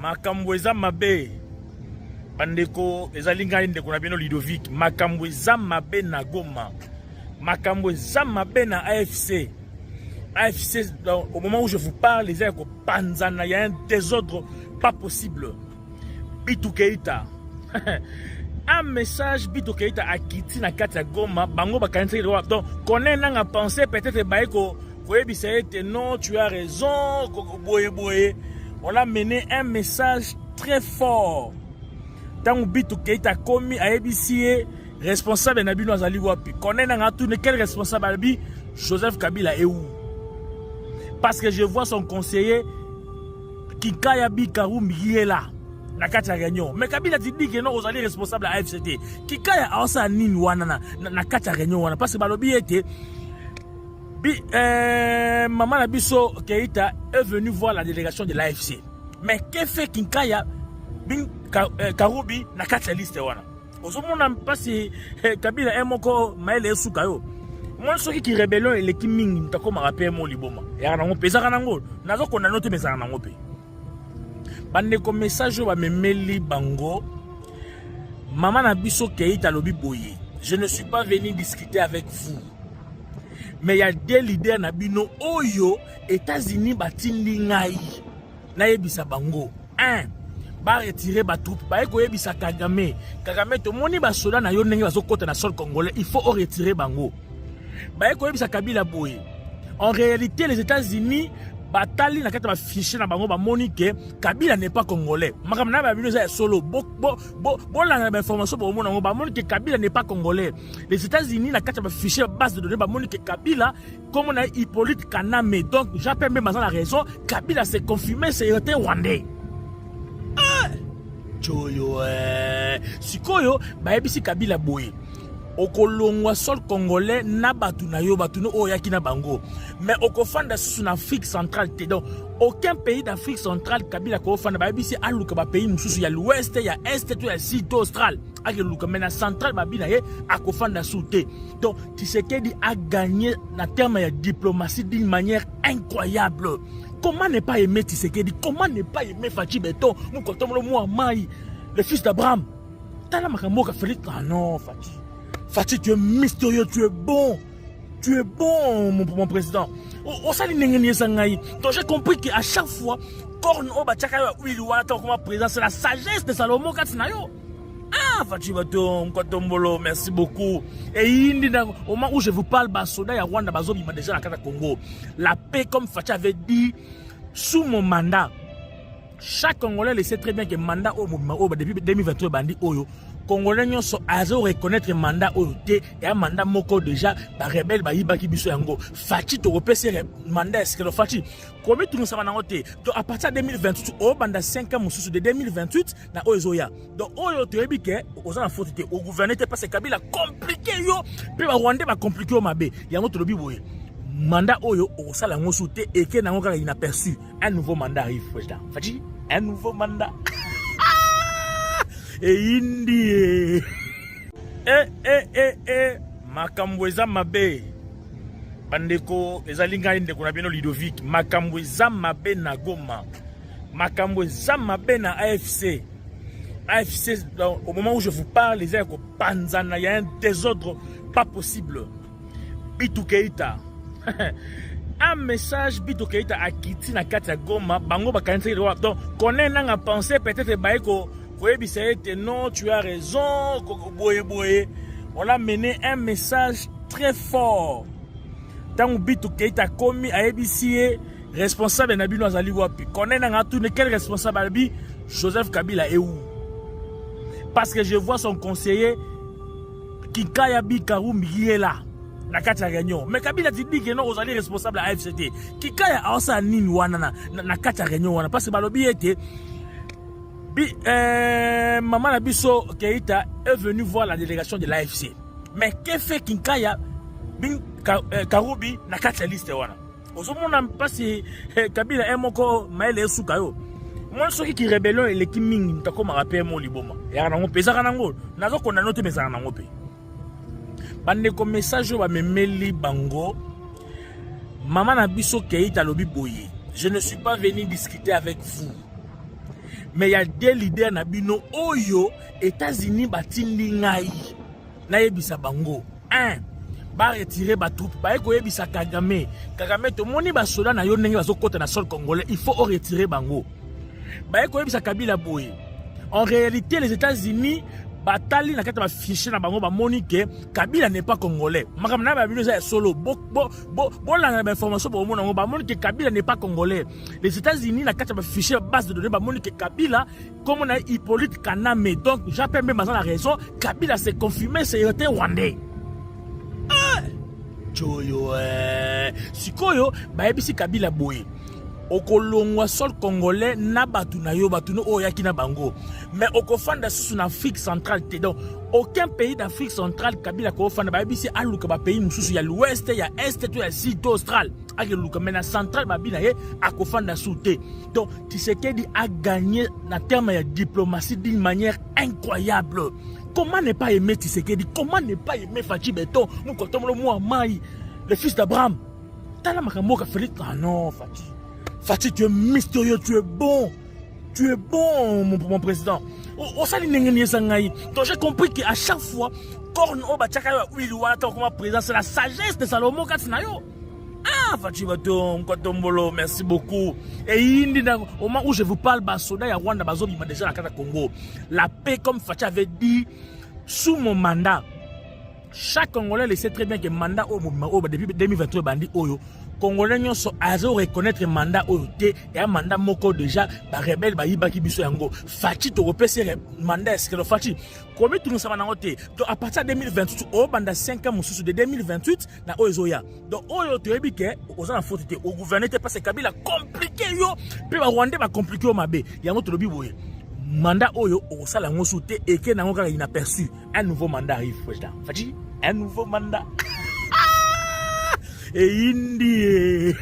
Makambo eza mabe. Bandeko ezalinga ndeko na bino Ludovic. Makambo eza mabe na Goma. Makambo eza mabe na AFC. AFC, au moment où je vous parle, les gens panzana, il y a un désordre pas possible. Bitou Keita. Un message Bitou Keita a quitté na kati ya Goma, bango bakanisi donc connaît n'a pensé peut-être baiko non, tu as raison, boye. On a mené un message très fort. Tant Bitou Keita commis à ABC responsable na bino azali wapi. Connaît n'a tout quel responsable albi Joseph Kabila est où? Parce que je vois son conseiller Kikaya Bikarum il est là. Na kati ya réunion. Mais Kabila dit que non, vous allez responsable à FCT. Kikaya aosa nini wana na kati ya réunion wana parce que balobi était Maman Nabiso Keita est venu voir la délégation de l'AFC. Mais que fait Kinkaya Karoubi na kati ya liste wana? Osomona pasi Kabila emoko maele sukayo. Moi ceux qui rébellion et l'équipe mingi ntako ma rappel mo liboma. Ya na ngopé za na ngo. Nazo kona note mesa na ngopé. Bande ko message ba memeli bango. Maman Nabiso Keita lobi boye. Je ne suis pas venu discuter avec vous. Mais il y a des leaders nabino oyo États-Unis batindi ngai. Na yebisa bango. 1. Ba retirer ba troupe. Ba eko yebisa Kagame. Kagame to moni ba soda na yo ndenge bazo kota na sol congolais. Il faut retirer bango. Ba eko yebisa Kabila boye. En réalité les États-Unis batali na kata ba fichier na bango ba moni que Kabila n'est pas congolais. Makamna ba bino za solo bo la information bo mona ba moni que Kabila n'est pas congolais. Les États-Unis na kata ba fichier base de données ba moni que Kabila comme on a Hippolyte Kaname. Donc j'appelle même la raison Kabila s'est confirmé c'est était rwandais. Choyo sikoyo ba ebisi Kabila boye. Okolongwa sol congolais na batu na yo batu no oyaki na bango mais okofanda sous en Afrique centrale donc aucun pays d'Afrique centrale Kabila ko fanda ba bisi aluka ba pays mususu ya l'ouest ya est tout ya sud austral akeluka mais na centrale ba bina ye akofanda souté donc Tshisekedi a gagné na terme ya diplomatie d'une manière incroyable. Comment ne pas aimer Tshisekedi? Comment ne pas aimer Fachi Beton Mukotomolo Mouamai le fils d'Abraham tala makambo ka Félix? Ah non Fachi. Fachi, tu es mystérieux, tu es bon. Tu es bon, mon président. Donc j'ai compris qu'à chaque fois, c'est la sagesse de Salomon Katsinayo. Ah, Fachi Baton, Kotombolo, merci beaucoup. Et au moment où je vous parle, Basoda et Rwanda Bazo, il m'a déjà la carte Congo. La paix, comme Fachi avait dit, sous mon mandat, chaque Congolais le sait très bien que le mandat depuis 2023 bandi oyo Congolais nyons sont à reconnaître le mandat oyo et un mandat moko déjà ba rebelle ba yibaki biso yango Fachi to repese mandat est-ce que le Fachi comme tout nous ça na ngote donc à partir de 2028 au banda 5 ans mususu de 2028 na ozoya donc oyo to ebike oza na faute au gouvernement parce que Kabila compliqué yo pe ba Rwanda ba compliqué o mabe yango to lobi boye mandat oyo au sala ngosuté et que na ngoka inaperçu un nouveau mandat arrive président Fachi un nouveau mandat et indi makambo eza mabe bandeko ezalinga ndeko na bino Ludovic makambo eza mabe na Goma makambo eza mabe na AFC AFC au moment où je vous parle les gens panzana il y a un désordre pas possible. Bitou Keita un message Bitou Keita a quitté na kati ya Goma bango bakanisi donc connaît n'a pensé peut-être baiko non, tu as raison, boye. On a mené un message très fort. Tant Bitou Keita commis à ABC responsable na bino azali wapi. Connaît n'a tout quel responsable albi Joseph Kabila est où? Parce que je vois son conseiller Kikaya Bikarum il est là. Na kati ya réunion. Mais Kabila dit que non, vous allez responsable à FCT. Kikaya aosa nini wana na kati ya réunion wana parce que balobi était Maman Nabiso Keita est venu voir la délégation de l'AFC. Mais que fait Kinkaya Karoubi na kati ya liste wana? Osomona pasi Kabila emoko maele sukayo. Moi ceux qui rébellion et l'équipe mingi ntako ma rappel mo liboma. Ya na ngopé za na ngo. Nazo kona note mesa na ngopé. Bande ko message ba memeli bango. Maman Nabiso Keita lobi boye. je ne suis pas venu discuter avec vous. Mais il y a des leaders nabino oyo États-Unis batindi ngai. Na yebisa bango. 1. Ba retirer ba troupe. Ba eko yebisa Kagame. Kagame to moni ba soda na yo ndenge bazo kota na sol congolais, il faut retirer bango. Ba eko yebisa Kabila boye. En réalité les États-Unis batali na kata ba fichier na bango ba moni que Kabila n'est pas congolais. Makamna ba bino za solo la information ba mona ba moni que Kabila n'est pas congolais. Les États-Unis na kata ba fichier base de données ba moni que Kabila comme on a Hippolyte Kaname, donc j'appelle même la raison, Kabila s'est confirmé c'est rwandais. Choyo sikoyo ba ebisi Kabila boye. Okolongwa sol congolais na batu na yo batu no oyaki na bango, mais okofanda sous en Afrique centrale te, donc aucun pays d'Afrique centrale Kabila ko fanda ba bisi aluka ba pays mususu ya l'ouest ya est to ya sud austral akeluka, mais na centrale ba bina ye akofanda soute. Donc Tshisekedi a gagné na terme ya diplomatie d'une manière incroyable. Comment ne pas aimer Tshisekedi? Comment ne pas aimer Fachi Beton, Mukotomolo Mouamai, le fils d'Abraham? Tala makambo ka Félix. Ah non, Fachi, tu es mystérieux, tu es bon, mon président. Donc j'ai compris qu'à chaque fois, c'est la sagesse de Salomon Katsinayo. Ah, Fachi Baton, Kotombolo, merci beaucoup. Et au moment où je vous parle, Basoda et Rwanda Bazobi m'a déjà la Congo. La paix, comme Fachi avait dit, sous mon mandat, chaque Congolais le sait très bien que mandat depuis 2023 bandi oyo Congolais nyonso azo reconnaître mandat oyo te et un mandat moko déjà ba rebelle ba yibaki biso yango Fachi to repese mandat est-ce Fachi comme tout nous savons nango te. Donc à partir de 2028 au banda 5 ans mususu de 2028 na ozoya, donc oyo to yebi ke oza na faute te au gouvernement te parce que Kabila compliqué yo pe ba Rwanda ba compliqué o mabe yango to lobi boye mandat oyo osala ngo soute et que nango kaka inaperçu. Un nouveau mandat arrive président Fachi, un nouveau mandat et Indie